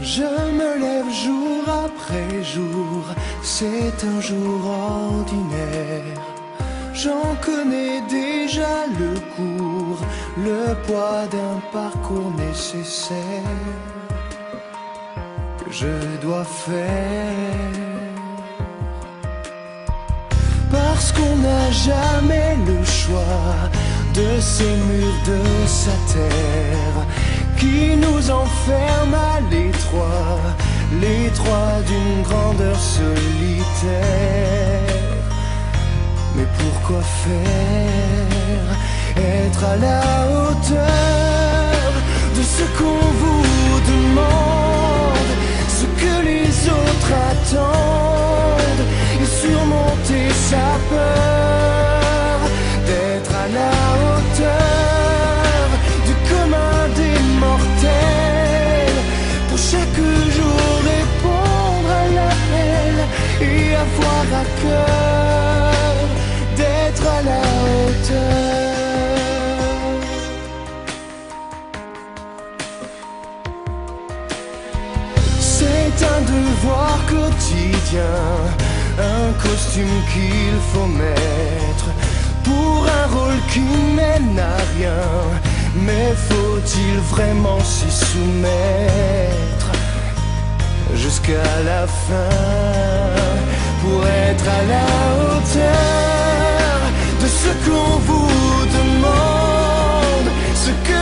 Je me lève jour après jour, c'est un jour ordinaire. J'en connais déjà le cours, le poids d'un parcours nécessaire que je dois faire. Parce qu'on n'a jamais le choix de ces murs de sa terre qui nous enferment à l'étroit, l'étroit d'une grandeur solitaire. Mais pourquoi faire? Être à la hauteur de ce qu'on vous demande, ce que les autres attendent, et surmonter sa peur d'être à la hauteur du commun des mortels. Pour chaque jour répondre à l'appel et avoir à cœur d'être à la hauteur. C'est un devoir quotidien, un costume qu'il faut mettre pour un rôle qui mène à rien. Mais faut-il vraiment s'y soumettre jusqu'à la fin pour être à la hauteur de ce qu'on vous demande, ce que